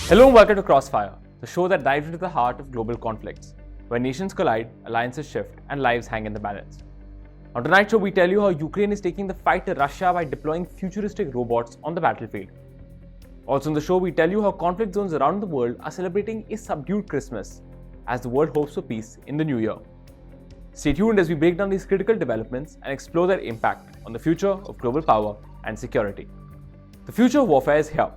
Hello and welcome to Crossfire, the show that dives into the heart of global conflicts, where nations collide, alliances shift, and lives hang in the balance. On tonight's show, we tell you how Ukraine is taking the fight to Russia by deploying futuristic robots on the battlefield. Also in the show, we tell you how conflict zones around the world are celebrating a subdued Christmas as the world hopes for peace in the new year. Stay tuned as we break down these critical developments and explore their impact on the future of global power and security. The future of warfare is here.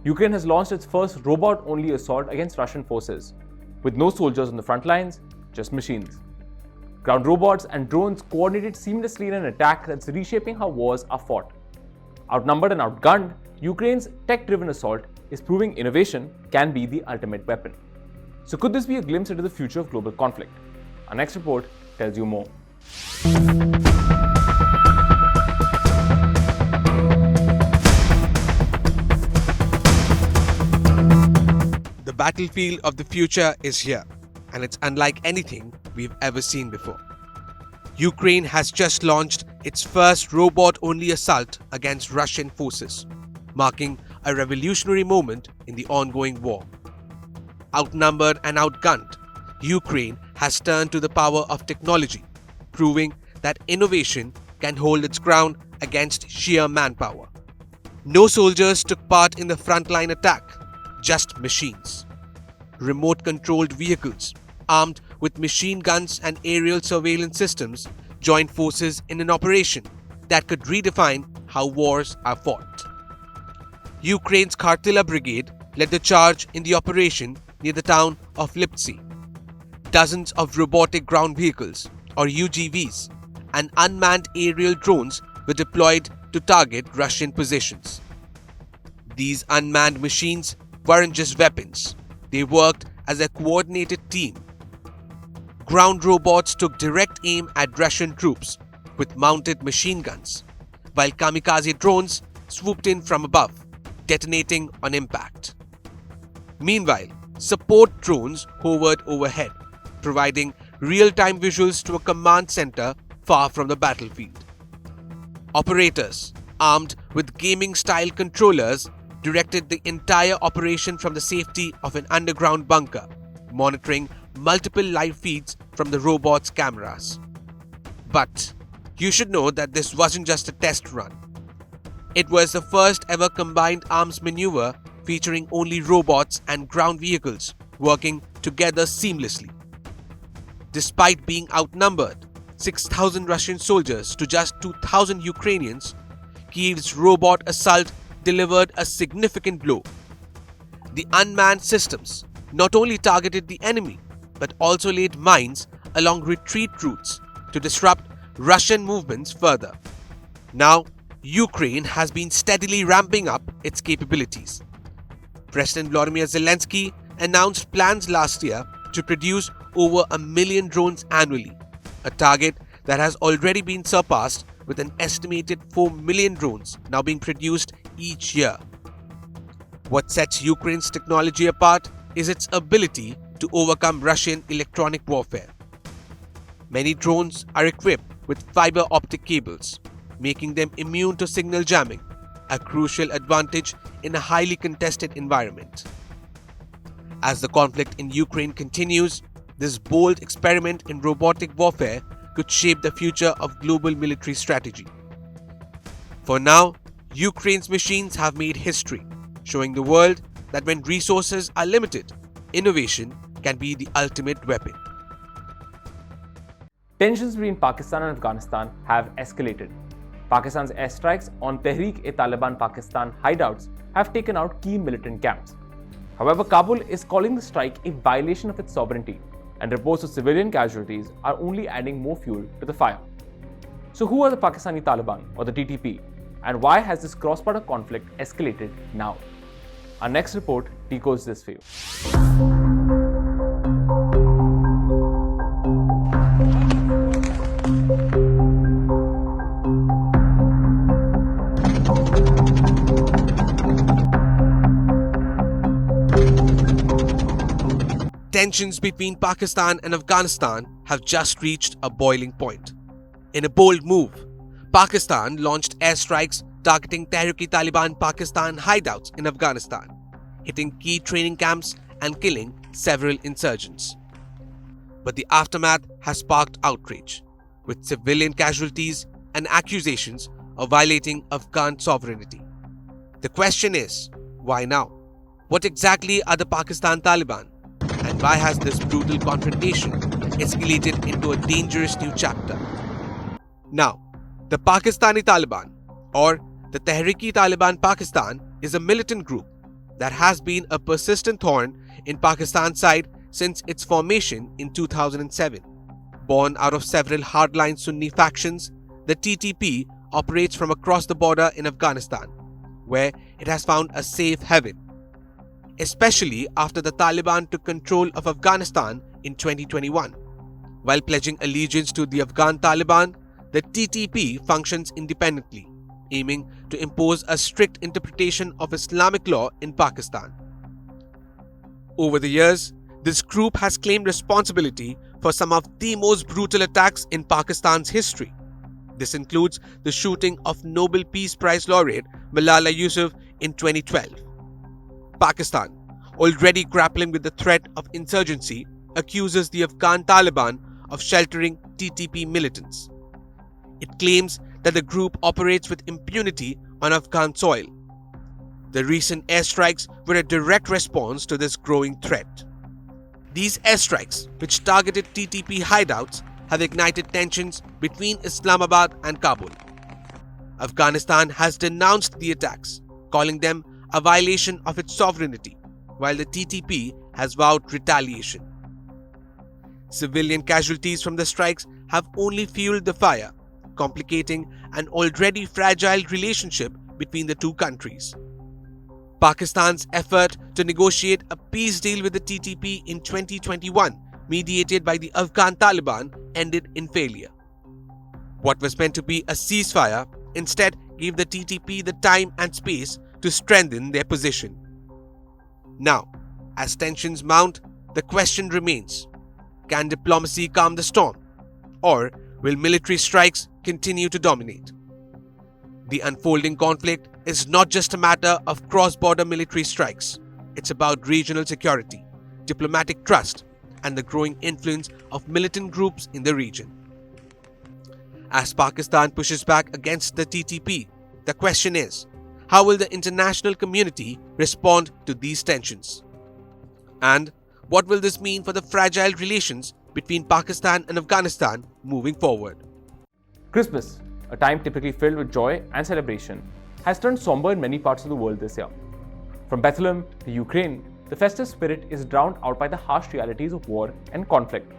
Ukraine has launched its first robot-only assault against Russian forces, with no soldiers on the front lines, just machines. Ground robots and drones coordinated seamlessly in an attack that's reshaping how wars are fought. Outnumbered and outgunned, Ukraine's tech-driven assault is proving innovation can be the ultimate weapon. So could this be a glimpse into the future of global conflict? Our next report tells you more. The battlefield of the future is here, and it's unlike anything we've ever seen before. Ukraine has just launched its first robot-only assault against Russian forces, marking a revolutionary moment in the ongoing war. Outnumbered and outgunned, Ukraine has turned to the power of technology, proving that innovation can hold its ground against sheer manpower. No soldiers took part in the frontline attack, just machines. Remote-controlled vehicles, armed with machine guns and aerial surveillance systems, joined forces in an operation that could redefine how wars are fought. Ukraine's Kartila Brigade led the charge in the operation near the town of Liptsy. Dozens of robotic ground vehicles, or UGVs, and unmanned aerial drones were deployed to target Russian positions. These unmanned machines weren't just weapons, they worked as a coordinated team. Ground robots took direct aim at Russian troops with mounted machine guns, while kamikaze drones swooped in from above, detonating on impact. Meanwhile, support drones hovered overhead, providing real-time visuals to a command center far from the battlefield. Operators, armed with gaming-style controllers, directed the entire operation from the safety of an underground bunker, monitoring multiple live feeds from the robot's cameras. But you should know that this wasn't just a test run. It was the first ever combined arms maneuver featuring only robots and ground vehicles working together seamlessly. Despite being outnumbered, 6,000 Russian soldiers to just 2,000 Ukrainians, Kyiv's robot assault delivered a significant blow. The unmanned systems not only targeted the enemy, but also laid mines along retreat routes to disrupt Russian movements further. Now, Ukraine has been steadily ramping up its capabilities. President Volodymyr Zelensky announced plans last year to produce over 1 million drones annually, a target that has already been surpassed with an estimated 4 million drones now being produced each year. What sets Ukraine's technology apart is its ability to overcome Russian electronic warfare. Many drones are equipped with fiber optic cables, making them immune to signal jamming, a crucial advantage in a highly contested environment. As the conflict in Ukraine continues, this bold experiment in robotic warfare could shape the future of global military strategy. For now, Ukraine's machines have made history, showing the world that when resources are limited, innovation can be the ultimate weapon. Tensions between Pakistan and Afghanistan have escalated. Pakistan's airstrikes on Tehreek-e-Taliban Pakistan hideouts have taken out key militant camps. However, Kabul is calling the strike a violation of its sovereignty, and reports of civilian casualties are only adding more fuel to the fire. So who are the Pakistani Taliban, or the TTP, and why has this cross-border conflict escalated now? Our next report decodes this for you. Tensions between Pakistan and Afghanistan have just reached a boiling point. In a bold move, Pakistan launched airstrikes targeting Tehreek-e-Taliban Pakistan hideouts in Afghanistan, hitting key training camps and killing several insurgents. But the aftermath has sparked outrage, with civilian casualties and accusations of violating Afghan sovereignty. The question is, why now? What exactly are the Pakistan Taliban? And why has this brutal confrontation escalated into a dangerous new chapter? Now, the Pakistani Taliban, or the Tehrik-e-Taliban Pakistan, is a militant group that has been a persistent thorn in Pakistan's side since its formation in 2007. Born out of several hardline Sunni factions, the TTP operates from across the border in Afghanistan, where it has found a safe haven. Especially after the Taliban took control of Afghanistan in 2021. While pledging allegiance to the Afghan Taliban, the TTP functions independently, aiming to impose a strict interpretation of Islamic law in Pakistan. Over the years, this group has claimed responsibility for some of the most brutal attacks in Pakistan's history. This includes the shooting of Nobel Peace Prize laureate Malala Yousafzai in 2012. Pakistan, already grappling with the threat of insurgency, accuses the Afghan Taliban of sheltering TTP militants. It claims that the group operates with impunity on Afghan soil. The recent airstrikes were a direct response to this growing threat. These airstrikes, which targeted TTP hideouts, have ignited tensions between Islamabad and Kabul. Afghanistan has denounced the attacks, calling them a violation of its sovereignty, while the TTP has vowed retaliation. Civilian casualties from the strikes have only fueled the fire, complicating an already fragile relationship between the two countries. Pakistan's effort to negotiate a peace deal with the TTP in 2021, mediated by the Afghan Taliban, ended in failure. What was meant to be a ceasefire instead gave the TTP the time and space to strengthen their position. Now, as tensions mount, the question remains: can diplomacy calm the storm, or will military strikes continue to dominate? The unfolding conflict is not just a matter of cross-border military strikes. It's about regional security, diplomatic trust, and the growing influence of militant groups in the region. As Pakistan pushes back against the TTP, the question is, how will the international community respond to these tensions? And what will this mean for the fragile relations between Pakistan and Afghanistan moving forward? Christmas, a time typically filled with joy and celebration, has turned somber in many parts of the world this year. From Bethlehem to Ukraine, the festive spirit is drowned out by the harsh realities of war and conflict.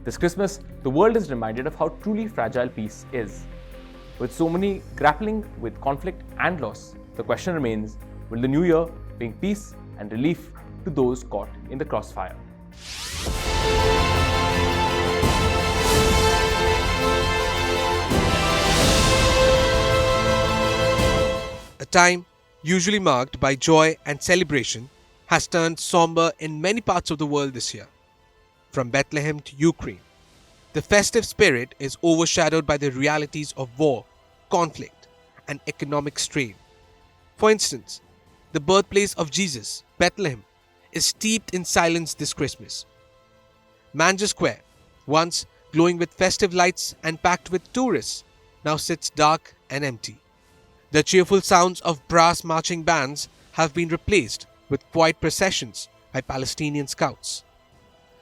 This Christmas, the world is reminded of how truly fragile peace is. With so many grappling with conflict and loss, the question remains, will the new year bring peace and relief to those caught in the crossfire? A time usually marked by joy and celebration has turned somber in many parts of the world this year. From Bethlehem to Ukraine, the festive spirit is overshadowed by the realities of war, conflict, and economic strain. For instance, the birthplace of Jesus, Bethlehem, is steeped in silence this Christmas. Manger Square, once glowing with festive lights and packed with tourists, now sits dark and empty. The cheerful sounds of brass marching bands have been replaced with quiet processions by Palestinian scouts.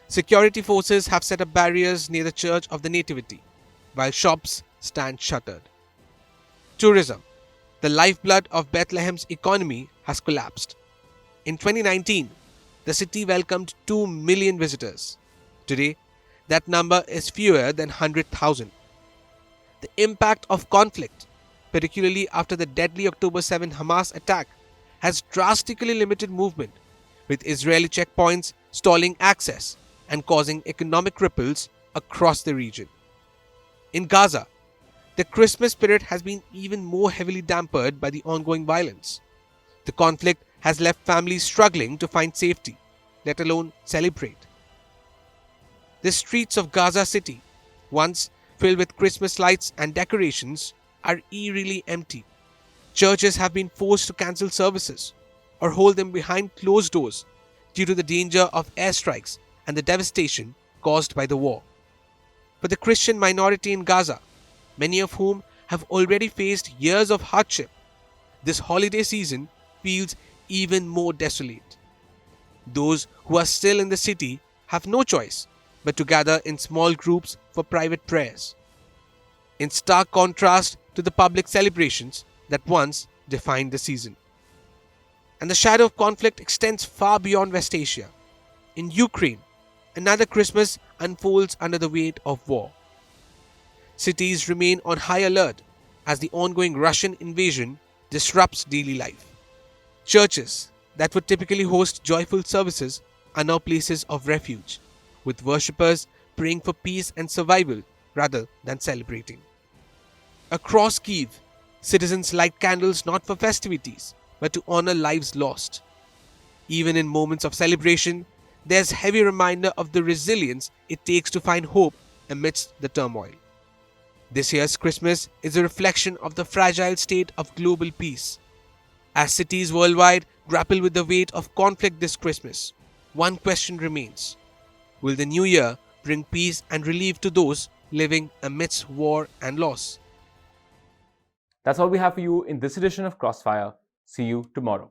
Security forces have set up barriers near the Church of the Nativity, while shops stand shuttered. Tourism, the lifeblood of Bethlehem's economy, has collapsed. In 2019, the city welcomed 2 million visitors. Today, that number is fewer than 100,000. The impact of conflict, particularly after the deadly October 7 Hamas attack, has drastically limited movement, with Israeli checkpoints stalling access and causing economic ripples across the region. In Gaza, the Christmas spirit has been even more heavily dampened by the ongoing violence. The conflict has left families struggling to find safety, let alone celebrate. The streets of Gaza City, once filled with Christmas lights and decorations, are eerily empty. Churches have been forced to cancel services. or hold them behind closed doors due to the danger of airstrikes and the devastation caused by the war. For the Christian minority in Gaza, many of whom have already faced years of hardship, this holiday season feels even more desolate. Those who are still in the city have no choice but to gather in small groups for private prayers, in stark contrast to the public celebrations that once defined the season. And the shadow of conflict extends far beyond West Asia. In Ukraine, another Christmas unfolds under the weight of war. Cities remain on high alert as the ongoing Russian invasion disrupts daily life. Churches that would typically host joyful services are now places of refuge, with worshippers praying for peace and survival rather than celebrating. Across Kyiv, citizens light candles not for festivities, but to honor lives lost. Even in moments of celebration, there's heavy reminder of the resilience it takes to find hope amidst the turmoil. This year's Christmas is a reflection of the fragile state of global peace. As cities worldwide grapple with the weight of conflict this Christmas, one question remains: will the new year bring peace and relief to those living amidst war and loss? That's all we have for you in this edition of Crossfire. See you tomorrow.